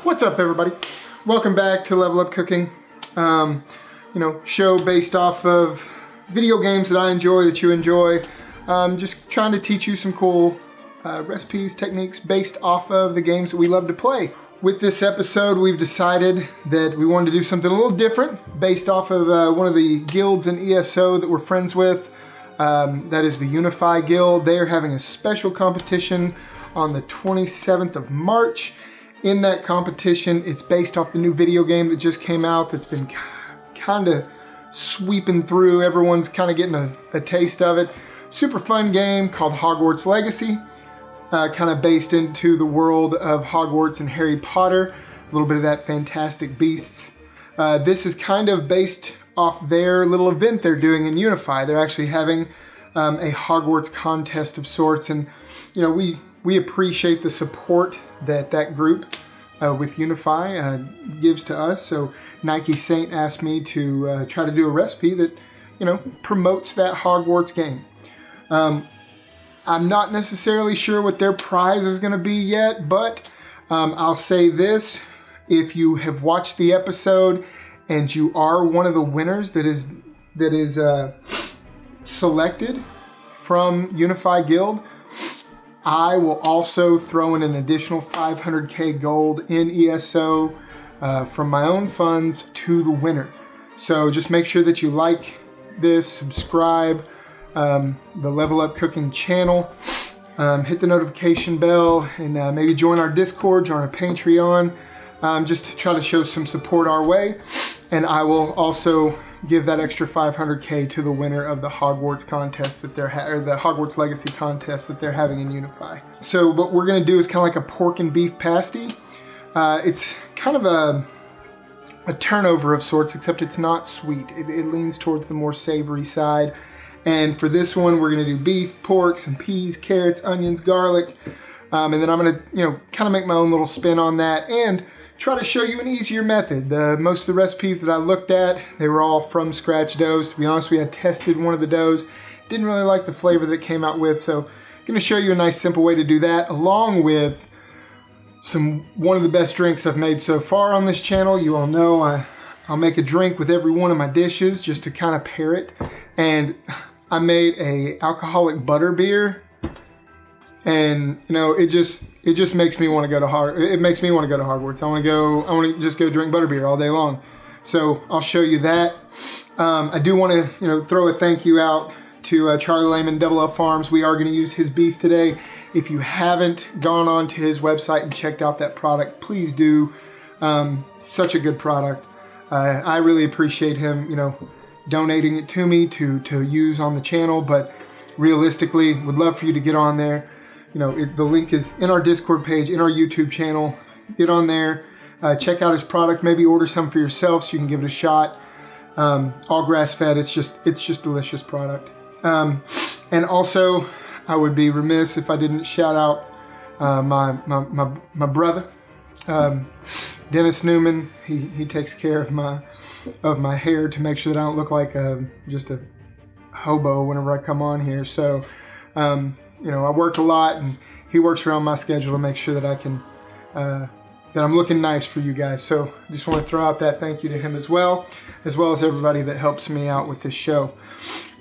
What's up, everybody? Welcome back to Level Up Cooking. Show based off of video games that I enjoy, that you enjoy. Just trying to teach you some cool recipes, techniques based off of the games that we love to play. With this episode, we've decided that we wanted to do something a little different based off of one of the guilds in ESO that we're friends with. That is the Unify Guild. They are having a special competition on the 27th of March. In that competition, it's based off the new video game that just came out that's been kind of sweeping through. Everyone's kind of getting a taste of it. Super fun game called Hogwarts Legacy, kind of based into the world of Hogwarts and Harry Potter. A little bit of that Fantastic Beasts. This is kind of based off their little event they're doing in Unify. They're actually having a Hogwarts contest of sorts, and we appreciate the support that group with Unify gives to us. So Nike Saint asked me to try to do a recipe that promotes that Hogwarts game. I'm not necessarily sure what their prize is going to be yet, but I'll say this: if you have watched the episode and you are one of the winners that is selected from Unify Guild, I will also throw in an additional 500k gold in ESO from my own funds to the winner. So just make sure that you like this, subscribe, the Level Up Cooking channel, hit the notification bell, and maybe join our Discord, join our Patreon, just to try to show some support our way. And I will also give that extra 500k to the winner of the Hogwarts contest that they're or the Hogwarts Legacy contest that they're having in Unify. So what we're gonna do is kind of like a pork and beef pasty. It's kind of a turnover of sorts, except it's not sweet. It leans towards the more savory side. And for this one, we're gonna do beef, pork, some peas, carrots, onions, garlic, and then I'm gonna kind of make my own little spin on that and try to show you an easier method. Most of the recipes that I looked at, they were all from scratch doughs. To be honest with you, I tested one of the doughs. Didn't really like the flavor that it came out with, so I'm going to show you a nice simple way to do that, along with one of the best drinks I've made so far on this channel. You all know I'll make a drink with every one of my dishes just to kind of pair it. And I made a alcoholic butter beer. And it just makes me want to go to Hogwarts. I want to just go drink butterbeer all day long. So I'll show you that. I do want to throw a thank you out to Charlie Lehman, Double Up Farms. We are going to use his beef today. If you haven't gone on to his website and checked out that product, please do. Such a good product. I really appreciate him donating it to me to use on the channel. But realistically, would love for you to get on there. The link is in our Discord page, in our YouTube channel. Get on there, check out his product, maybe order some for yourself so you can give it a shot. All grass-fed, it's just delicious product. And also, I would be remiss if I didn't shout out my brother, Dennis Newman. He takes care of my hair to make sure that I don't look like just a hobo whenever I come on here. So I work a lot, and he works around my schedule to make sure that I can, that I'm looking nice for you guys. So I just want to throw out that thank you to him as well as everybody that helps me out with this show.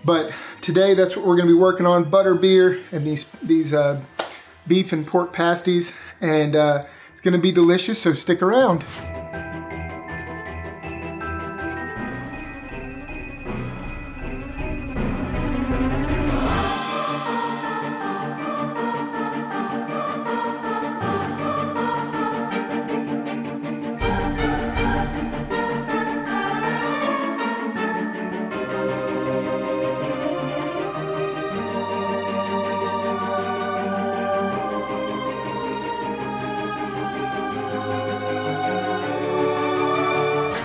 But today, that's what we're going to be working on: butter beer and these beef and pork pasties, and it's going to be delicious. So stick around.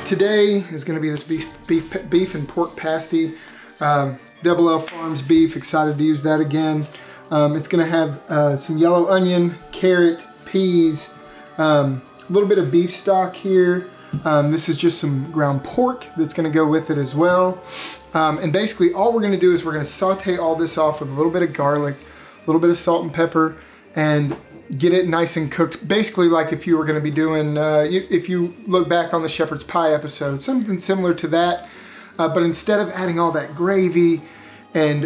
Today is going to be this beef and pork pasty. Double L Farms beef, excited to use that again. It's going to have some yellow onion, carrot, peas, a little bit of beef stock here. This is just some ground pork that's going to go with it as well. And basically all we're going to do is we're going to saute all this off with a little bit of garlic, a little bit of salt and pepper, and get it nice and cooked, basically like if you were going to be doing, if you look back on the shepherd's pie episode, something similar to that, but instead of adding all that gravy and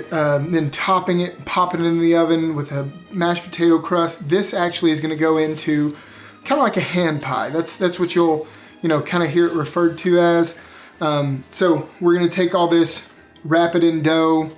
then topping it, popping it in the oven with a mashed potato crust, this actually is going to go into kind of like a hand pie. That's what you'll, kind of hear it referred to as. So we're going to take all this, wrap it in dough,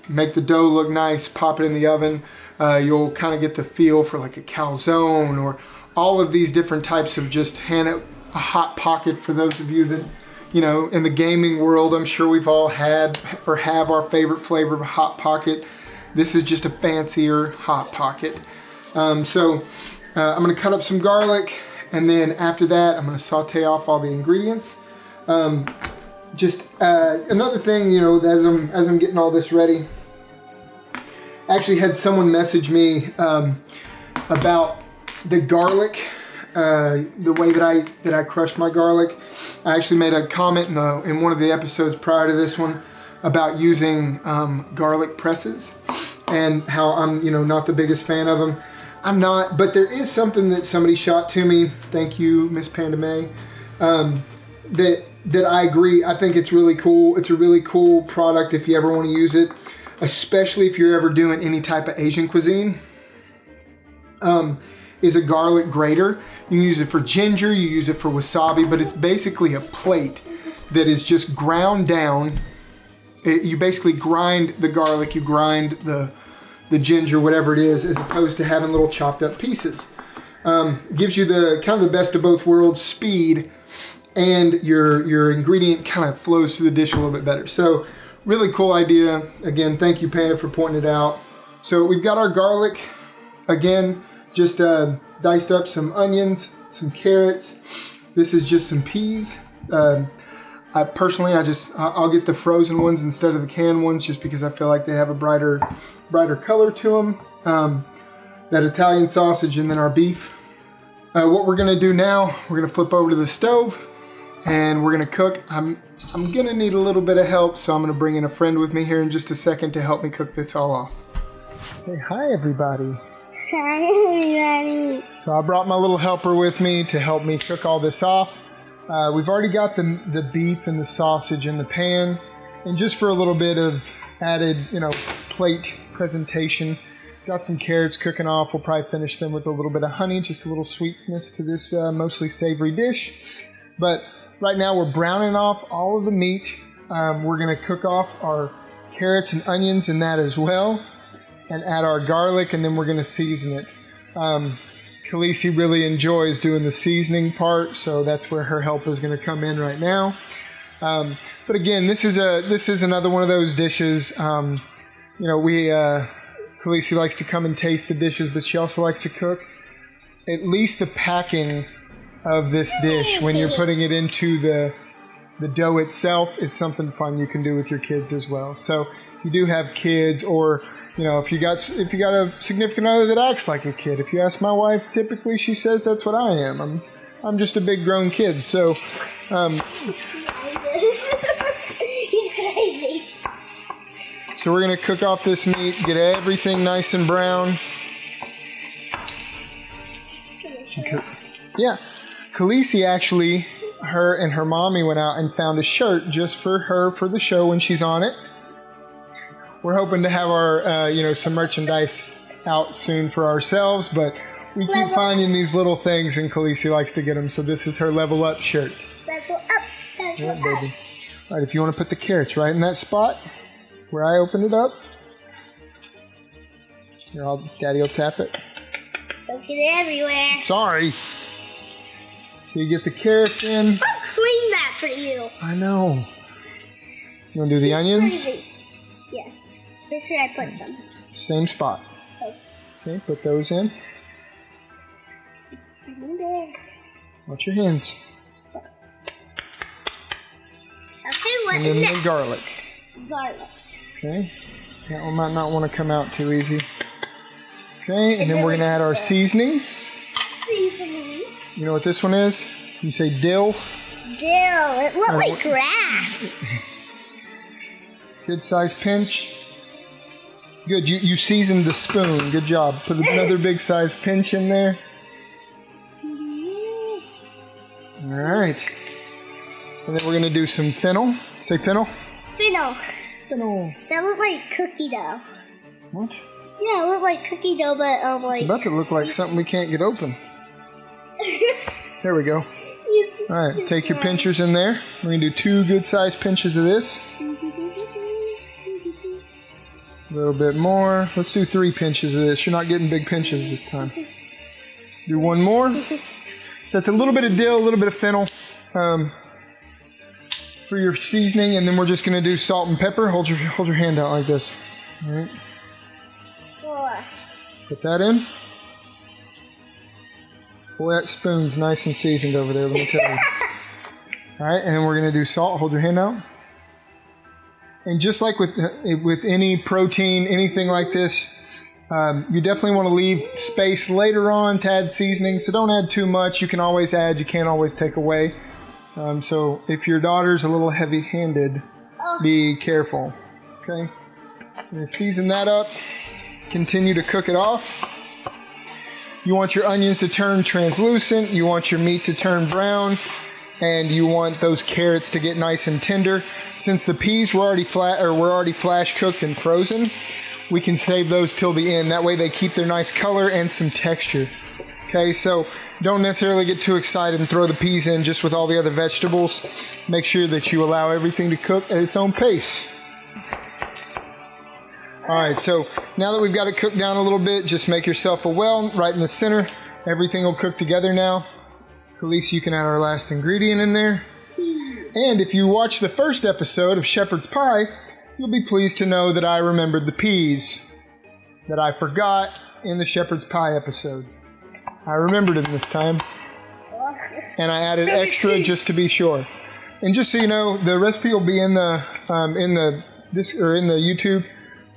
make the dough look nice, pop it in the oven. You'll kind of get the feel for like a calzone or all of these different types of just a hot pocket. For those of you that, in the gaming world, I'm sure we've all had or have our favorite flavor of a hot pocket. This is just a fancier hot pocket. So I'm going to cut up some garlic, and then after that I'm going to saute off all the ingredients. Another thing, as I'm getting all this ready, I actually had someone message me about the garlic, the way that I crush my garlic. I actually made a comment in one of the episodes prior to this one about using garlic presses and how I'm not the biggest fan of them. I'm not, but there is something that somebody shot to me. Thank you, Miss Panda May. That I agree. I think it's really cool. It's a really cool product if you ever want to use it, especially if you're ever doing any type of Asian cuisine. Is a garlic grater. You can use it for ginger, you use it for wasabi, but it's basically a plate that is just ground down. You basically grind the garlic, you grind the ginger, whatever it is, as opposed to having little chopped up pieces. Gives you the kind of the best of both worlds, speed, and your ingredient kind of flows through the dish a little bit better. So really cool idea. Again, thank you, Panda, for pointing it out. So we've got our garlic. Again, just diced up some onions, some carrots. This is just some peas. I personally, I'll get the frozen ones instead of the canned ones, just because I feel like they have a brighter color to them. That Italian sausage, and then our beef. What we're gonna do now, we're gonna flip over to the stove, and we're gonna cook. I'm gonna need a little bit of help, so I'm gonna bring in a friend with me here in just a second to help me cook this all off. Say hi, everybody. Hi, everybody. So I brought my little helper with me to help me cook all this off. We've already got the beef and the sausage in the pan, and just for a little bit of added, plate presentation, got some carrots cooking off. We'll probably finish them with a little bit of honey, just a little sweetness to this mostly savory dish. But right now we're browning off all of the meat. We're gonna cook off our carrots and onions in that as well, and add our garlic, and then we're gonna season it. Khaleesi really enjoys doing the seasoning part, so that's where her help is going to come in right now. But again, this is another one of those dishes. Khaleesi likes to come and taste the dishes, but she also likes to cook. At least the packing of this dish, when you're putting it into the dough itself, is something fun you can do with your kids as well. So if you do have kids, or if you got a significant other that acts like a kid. If you ask my wife, typically she says that's what I am. I'm just a big grown kid. So so we're gonna cook off this meat, get everything nice and brown. Yeah, Khaleesi actually, her and her mommy went out and found a shirt just for her for the show when she's on it. We're hoping to have our, some merchandise out soon for ourselves, but we keep finding these little things, and Khaleesi likes to get them. So this is her Level Up shirt. Level up. Yeah, baby. All right, if you want to put the carrots right in that spot where I opened it up, Daddy will tap it. Don't get it everywhere. Sorry. So you get the carrots in. I'll clean that for you. I know. You want to do the onions? Yes. Where should I put them? Same spot. Okay, put those in. Watch your hands. Okay, what and then next? the garlic. Garlic. Okay, that one might not want to come out too easy. Okay, and then we're going to add our seasonings. Seasoning. You know what this one is? You say dill. Dill. It looks like grass. Good size pinch. Good, you seasoned the spoon. Good job. Put another big size pinch in there. All right. And then we're going to do some fennel. Say fennel. Fennel. Fennel. That looked like cookie dough. What? Yeah, it looked like cookie dough, but like... It's about to look like something we can't get open. There we go. All right, take your pinchers in there. We're going to do 2 good-sized pinches of this. A little bit more. Let's do 3 pinches of this. You're not getting big pinches this time. Do 1 more. So it's a little bit of dill, a little bit of fennel for your seasoning, and then we're just going to do salt and pepper. Hold your hand out like this. All right. 4. Put that in. Boy, that spoon's nice and seasoned over there, let me tell you. All right, and then we're going to do salt. Hold your hand out. And just like with any protein, anything like this, you definitely want to leave space later on to add seasoning. So don't add too much. You can always add. You can't always take away. So if your daughter's a little heavy-handed, be careful. Okay? I'm going to season that up. Continue to cook it off. You want your onions to turn translucent. You want your meat to turn brown. And you want those carrots to get nice and tender. Since the peas were already flash cooked and frozen, we can save those till the end. That way they keep their nice color and some texture. Okay, so don't necessarily get too excited and throw the peas in just with all the other vegetables. Make sure that you allow everything to cook at its own pace. All right, so now that we've got it cooked down a little bit, just make yourself a well right in the center. Everything will cook together now. Khaleesi, you can add our last ingredient in there. And if you watch the first episode of Shepherd's Pie, you'll be pleased to know that I remembered the peas that I forgot in the Shepherd's Pie episode. I remembered them this time. And I added extra just to be sure. And just so you know, the recipe will be in the YouTube.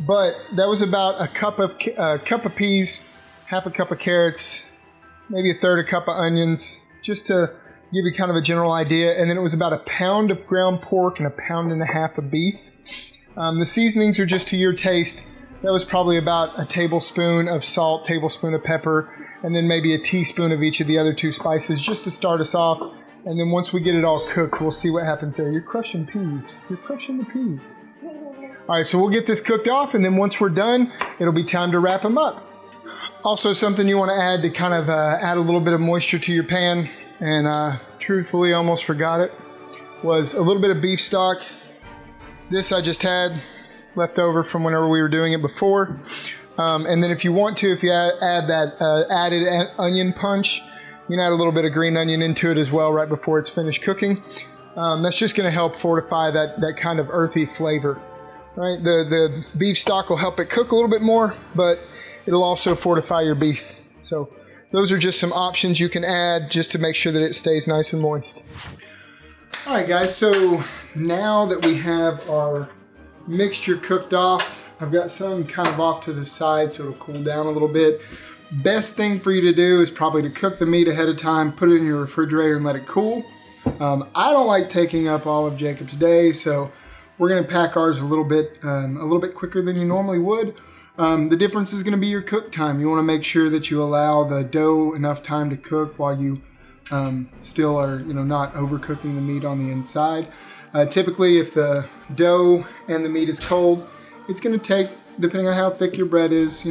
But that was about a cup of peas, half a cup of carrots, maybe a third a cup of onions, just to give you kind of a general idea. And then it was about 1 pound of ground pork and 1.5 pounds of beef. The seasonings are just to your taste. That was probably about a tablespoon of salt, tablespoon of pepper, and then maybe a teaspoon of each of the other 2 spices just to start us off. And then once we get it all cooked, we'll see what happens there. You're crushing peas. You're crushing the peas. All right, so we'll get this cooked off, and then once we're done, it'll be time to wrap them up. Also, something you want to add to kind of add a little bit of moisture to your pan, and truthfully, almost forgot it, was a little bit of beef stock. This I just had left over from whenever we were doing it before. And then if you want to, if you add that added onion punch, you can add a little bit of green onion into it as well right before it's finished cooking. That's just going to help fortify that kind of earthy flavor. Right? The beef stock will help it cook a little bit more, but it'll also fortify your beef. So those are just some options you can add just to make sure that it stays nice and moist. All right, guys, so now that we have our mixture cooked off, I've got some kind of off to the side so it'll cool down a little bit. Best thing for you to do is probably to cook the meat ahead of time, put it in your refrigerator and let it cool. I don't like taking up all of Jacob's day, so we're gonna pack ours a little bit quicker than you normally would. The difference is gonna be your cook time. You wanna make sure that you allow the dough enough time to cook while you still are, not overcooking the meat on the inside. Typically, if the dough and the meat is cold, it's gonna take, depending on how thick your bread is,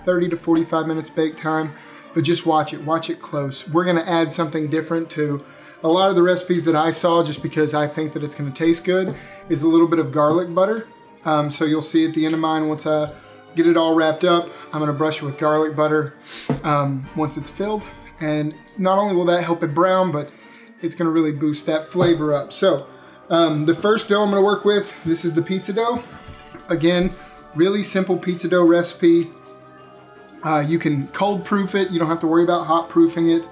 30 to 45 minutes bake time, but just watch it close. We're gonna add something different to a lot of the recipes that I saw, just because I think that it's gonna taste good, is a little bit of garlic butter. So you'll see at the end of mine, once I get it all wrapped up, I'm gonna brush it with garlic butter once it's filled. And not only will that help it brown, but it's gonna really boost that flavor up. So the first dough I'm gonna work with, this is the pizza dough. Again, really simple pizza dough recipe. You can cold proof it. You don't have to worry about hot proofing it.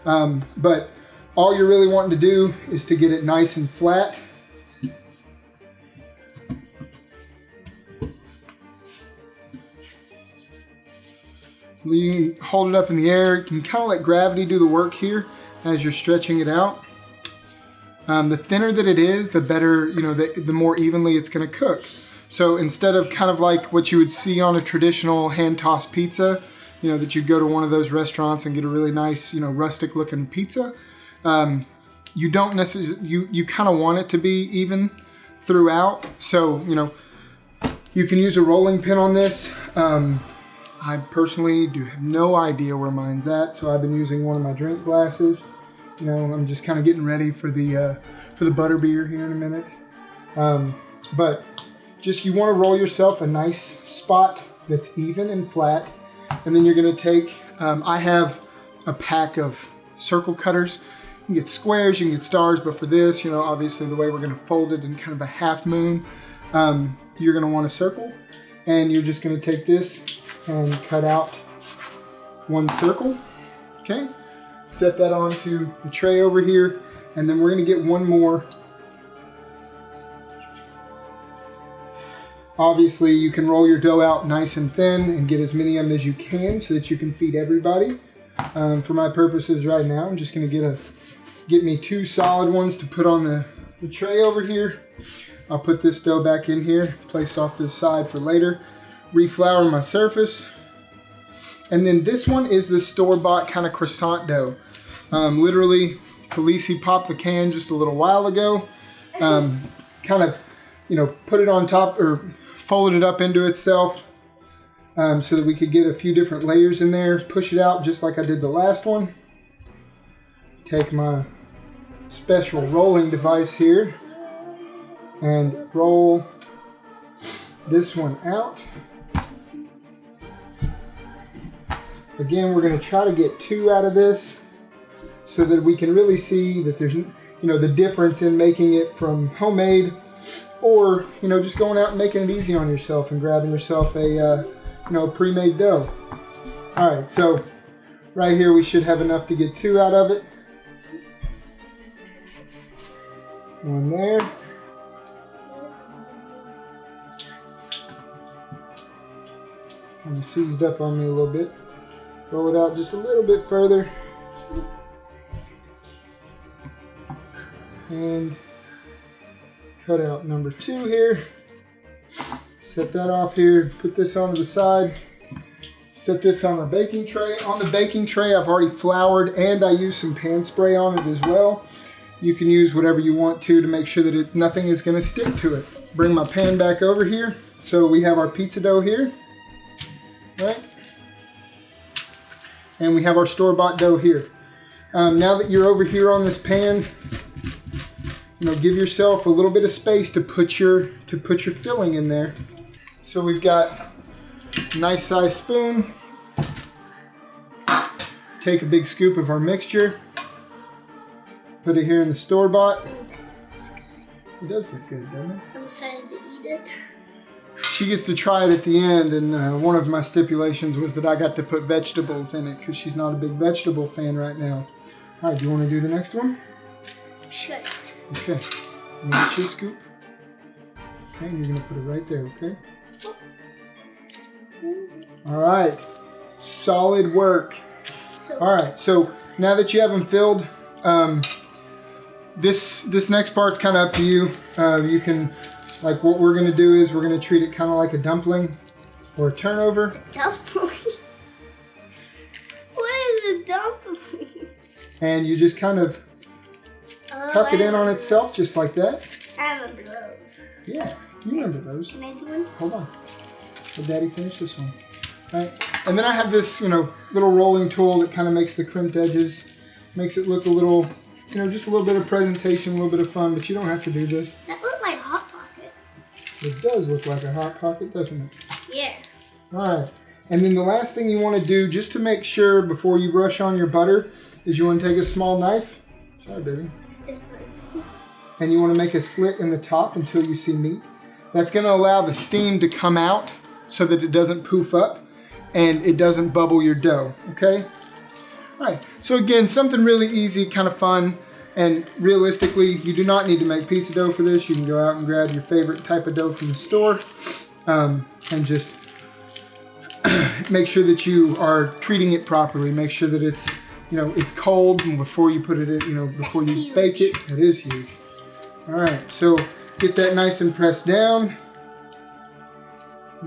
But all you're really wanting to do is to get it nice and flat. You can hold it up in the air. You can kind of let gravity do the work here as you're stretching it out. The thinner that it is, the better, the more evenly it's going to cook. So instead of kind of like what you would see on a traditional hand-tossed pizza, you know, that you go to one of those restaurants and get a really nice, you know, rustic looking pizza, you don't necessarily, you kind of want it to be even throughout. So, you know, you can use a rolling pin on this. I personally do have no idea where mine's at, so I've been using one of my drink glasses. You know, I'm just kind of getting ready for the butterbeer here in a minute. But just, you want to roll yourself a nice spot that's even and flat, and then you're going to take, I have a pack of circle cutters. You can get squares, you can get stars, but for this, you know, obviously the way we're going to fold it in kind of a half moon, you're going to want a circle, and you're just going to take this and cut out one circle. Okay, set that onto the tray over here, and then we're going to get one more. Obviously, you can roll your dough out nice and thin and get as many of them as you can so that you can feed everybody. For my purposes right now, I'm just going to get me 2 solid ones to put on the tray over here. I'll put this dough back in here, place it off to the side for later. Reflour my surface. And then this one is the store-bought kind of croissant dough. Literally, Khaleesi popped the can just a little while ago. Kind of, you know, put it on top, or folded it up into itself, so that we could get a few different layers in there. Push it out just like I did the last one. Take my special rolling device here and roll this one out. Again, we're going to try to get 2 out of this so that we can really see that there's, you know, the difference in making it from homemade, or, you know, just going out and making it easy on yourself and grabbing yourself a, you know, pre-made dough. All right, so right here we should have enough to get 2 out of it. One there. Kind of seized up on me a little bit. Roll it out just a little bit further. And cut out number 2 here. Set that off here. Put this onto the side. Set this on the baking tray. On the baking tray, I've already floured, and I use some pan spray on it as well. You can use whatever you want to make sure that nothing is going to stick to it. Bring my pan back over here. So we have our pizza dough here, right? And we have our store-bought dough here. Now that you're over here on this pan, you know, give yourself a little bit of space to put your filling in there. So we've got a nice size spoon. Take a big scoop of our mixture. Put it here in the store-bought. It does look good, doesn't it? I'm excited to eat it. She gets to try it at the end, and one of my stipulations was that I got to put vegetables in it because she's not a big vegetable fan right now. All right, do you want to do the next one? Sure. Okay. I'm going to get you a scoop. Okay, and you're going to put it right there, okay? All right. Solid work. All right, so now that you have them filled, this next part's kind of up to you. You can, like, what we're going to do is we're going to treat it kind of like a dumpling or a turnover. Dumpling? What is a dumpling? And you just kind of tuck it in on itself just like that. I remember those. Yeah, you remember those. Can I do one? Hold on. Let Daddy finish this one. All right. And then I have this, you know, little rolling tool that kind of makes the crimped edges, makes it look a little, you know, just a little bit of presentation, a little bit of fun, but you don't have to do this. That looked like Hot Pocket. It does look like a Hot Pocket, doesn't it? Yeah. All right. And then the last thing you want to do, just to make sure before you brush on your butter, is you want to take a small knife. Sorry, baby. And you want to make a slit in the top until you see meat. That's going to allow the steam to come out so that it doesn't poof up and it doesn't bubble your dough, okay? All right, so again, something really easy, kind of fun, and realistically, you do not need to make pizza dough for this. You can go out and grab your favorite type of dough from the store and just make sure that you are treating it properly. Make sure that it's, you know, it's cold before you put it in, you know, before you bake it. That is huge. All right, so get that nice and pressed down.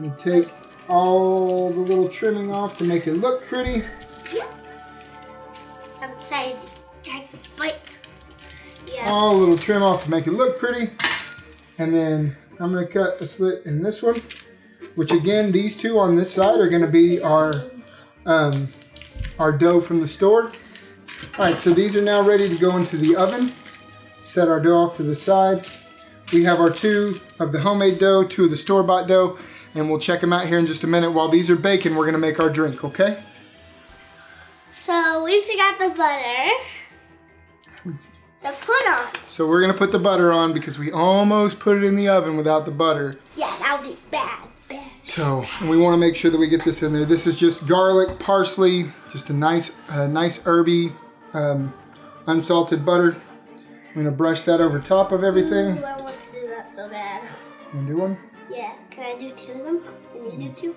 I'm going to take all the little trimming off to make it look pretty. Yep. I'm excited. I can bite. Yeah. All a little trim off to make it look pretty. And then I'm going to cut a slit in this one, which again, these two on this side are going to be our dough from the store. All right, so these are now ready to go into the oven. Set our dough off to the side. We have our 2 of the homemade dough, 2 of the store-bought dough, and we'll check them out here in just a minute. While these are baking, we're going to make our drink, okay? So we forgot the butter. The put on. So we're going to put the butter on because we almost put it in the oven without the butter. Yeah, that would be bad. So we want to make sure that we get this in there. This is just garlic, parsley, just a nice herby, unsalted butter. I'm going to brush that over top of everything. Ooh, I want to do that so bad. You want to do one? Yeah. Can I do 2 of them? Can you do 2?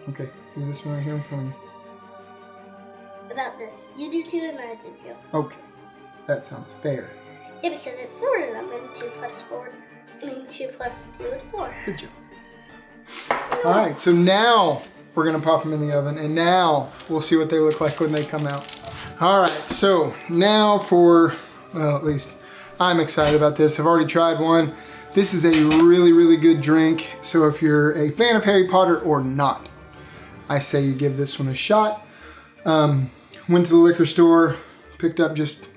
Okay. Do this one right here in front of me. About this. You do 2 and I do 2. Okay. That sounds fair. Yeah, because it's 4 of them and 2 plus 4. I mean 2 plus 2 is 4. Good job. All right, so now we're gonna pop them in the oven, and now we'll see what they look like when they come out. All right, so now well, at least I'm excited about this. I've already tried one. This is a really, really good drink. So if you're a fan of Harry Potter or not, I say you give this one a shot. Went to the liquor store, picked up just,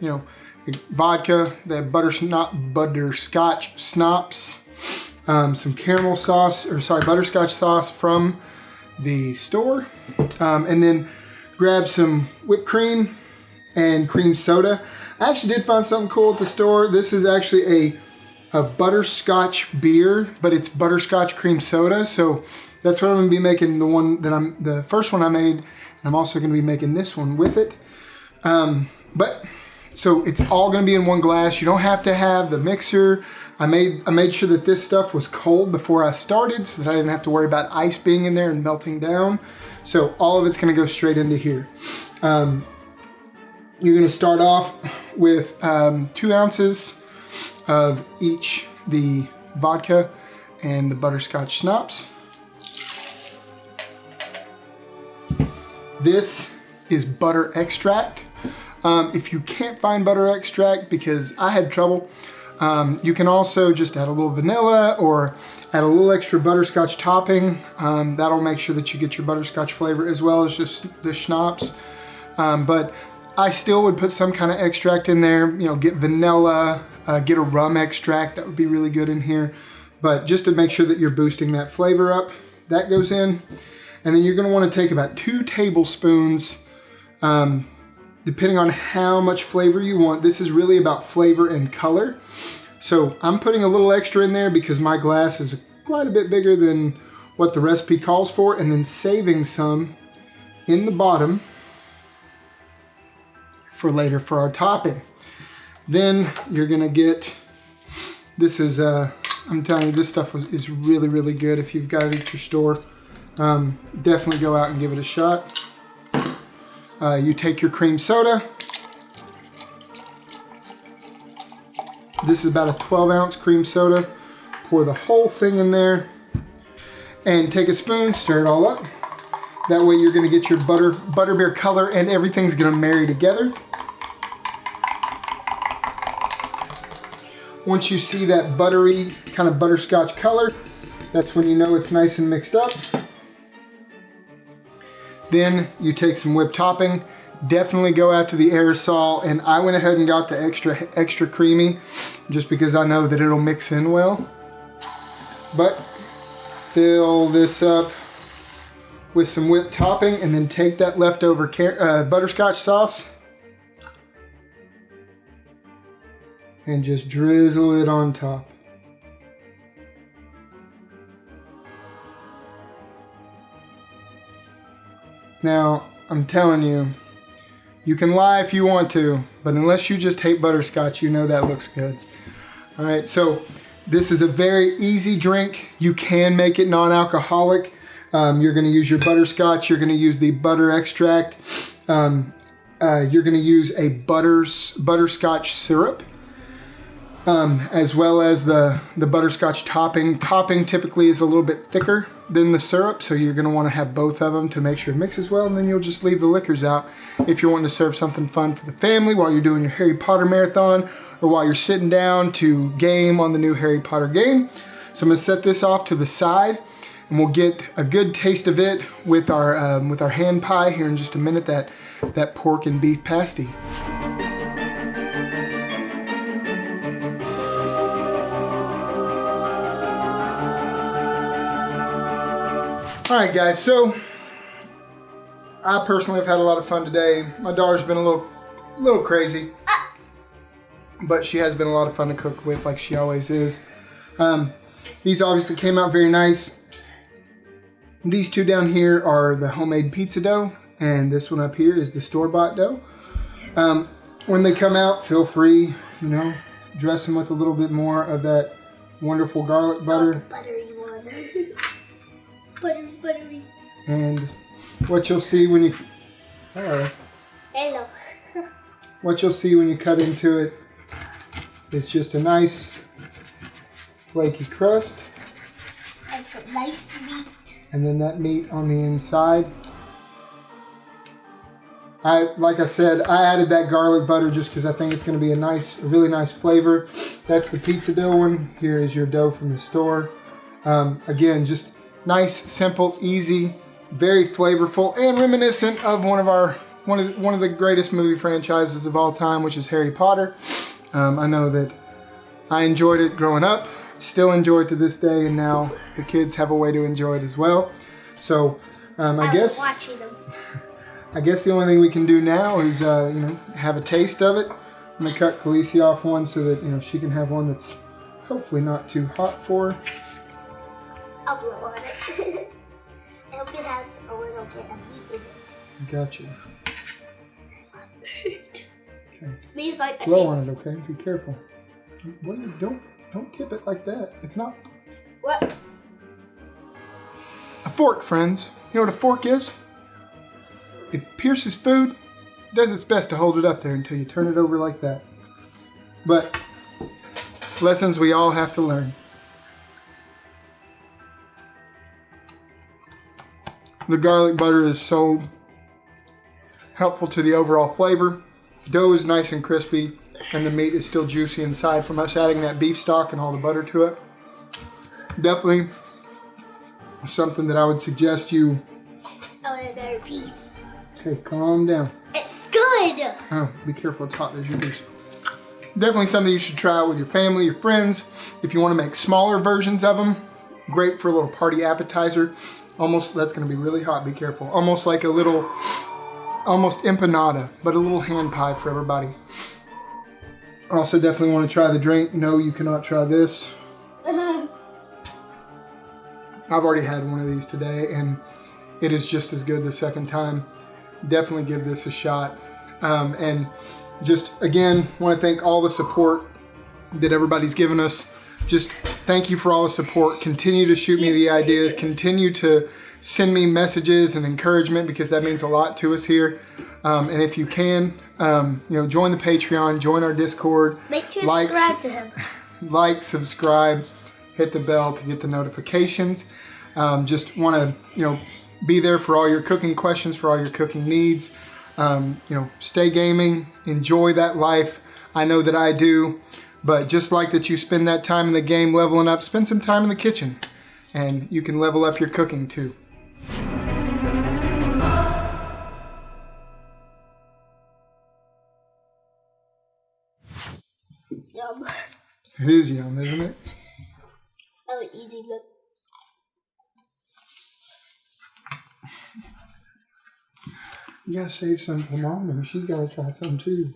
vodka, the Butterscotch Schnapps, some caramel sauce, butterscotch sauce from the store, and then grab some whipped cream and cream soda. I actually did find something cool at the store. This is actually a butterscotch beer, but it's butterscotch cream soda. So that's what I'm gonna be making. The first one I made, and I'm also gonna be making this one with it. So it's all gonna be in one glass. You don't have to have the mixer. I made sure that this stuff was cold before I started so that I didn't have to worry about ice being in there and melting down. So all of it's gonna go straight into here. You're gonna start off with 2 ounces of each the vodka and the butterscotch schnapps. This is butter extract. If you can't find butter extract, because I had trouble, you can also just add a little vanilla or add a little extra butterscotch topping. That'll make sure that you get your butterscotch flavor as well as just the schnapps. But I still would put some kind of extract in there, get vanilla, get a rum extract, that would be really good in here. But just to make sure that you're boosting that flavor up, that goes in. And then you're gonna wanna take about 2 tablespoons, depending on how much flavor you want. This is really about flavor and color. So I'm putting a little extra in there because my glass is quite a bit bigger than what the recipe calls for, and then saving some in the bottom for later for our topping. Then you're gonna get, this is, I'm telling you, this stuff is really, really good if you've got it at your store. Definitely go out and give it a shot. You take your cream soda. This is about a 12-ounce cream soda. Pour the whole thing in there and take a spoon, stir it all up. That way you're gonna get your butterbeer color and everything's gonna marry together. Once you see that buttery kind of butterscotch color, that's when you know it's nice and mixed up. Then you take some whipped topping. Definitely go after the aerosol, and I went ahead and got the extra creamy just because I know that it'll mix in well. But fill this up with some whipped topping and then take that leftover butterscotch sauce and just drizzle it on top. Now, I'm telling you, you can lie if you want to, but unless you just hate butterscotch, you know that looks good. All right, so this is a very easy drink. You can make it non-alcoholic. You're gonna use your butterscotch, you're gonna use the butter extract, you're gonna use a butterscotch syrup, as well as the butterscotch topping. Topping typically is a little bit thicker than the syrup, so you're going to want to have both of them to make sure it mixes well, and then you'll just leave the liquors out if you're wanting to serve something fun for the family while you're doing your Harry Potter marathon or while you're sitting down to game on the new Harry Potter game. So I'm going to set this off to the side, and we'll get a good taste of it with our hand pie here in just a minute, that pork and beef pasty. All right, guys, so I personally have had a lot of fun today. My daughter's been a little crazy, but she has been a lot of fun to cook with, like she always is. These obviously came out very nice. These two down here are the homemade pizza dough, and this one up here is the store-bought dough. When they come out, feel free, you know, dress them with a little bit more of that wonderful garlic butter. The buttery one. Buttery. And what you'll see when you... Hello. What you'll see when you cut into it is just a nice flaky crust. And some nice meat. And then that meat on the inside. Like I said, I added that garlic butter just because I think it's going to be a really nice flavor. That's the pizza dough one. Here is your dough from the store. Again, just nice, simple, easy, very flavorful, and reminiscent of one of the greatest movie franchises of all time, which is Harry Potter. I know that I enjoyed it growing up, still enjoy it to this day, and now the kids have a way to enjoy it as well. So I guess watching them. I guess the only thing we can do now is have a taste of it. I'm gonna cut Khaleesi off one so that she can have one that's hopefully not too hot for her. I'll blow on it. I hope it has a little bit of meat in it. Gotcha. Okay. These like blow on it, okay? Be careful. Don't tip it like that. It's not. What? A fork, friends. You know what a fork is? It pierces food, does its best to hold it up there until you turn it over like that. But lessons we all have to learn. The garlic butter is so helpful to the overall flavor. Dough is nice and crispy, and the meat is still juicy inside from us adding that beef stock and all the butter to it. Definitely something that I would suggest you... I want another piece. Okay, calm down. It's good! Oh, be careful, it's hot. There's your piece. Definitely something you should try out with your family, your friends. If you want to make smaller versions of them, great for a little party appetizer. Almost, that's going to be really hot, be careful. Almost like a little, almost empanada, but a little hand pie for everybody. Also definitely want to try the drink. No, you cannot try this. I've already had one of these today, and it is just as good the second time. Definitely give this a shot. And just, again, want to thank all the support that everybody's given us. Just thank you for all the support. Continue to shoot me the ideas. Continue to send me messages and encouragement because that means a lot to us here. And if you can, join the Patreon, join our Discord. Make sure to subscribe to him. Like, subscribe, hit the bell to get the notifications. Just want to, be there for all your cooking questions, for all your cooking needs. Stay gaming, enjoy that life. I know that I do. But just like that you spend that time in the game leveling up, spend some time in the kitchen and you can level up your cooking too. Yum. It is yum, isn't it? I was eating it. You gotta save some for Mom, and she's gotta try some too.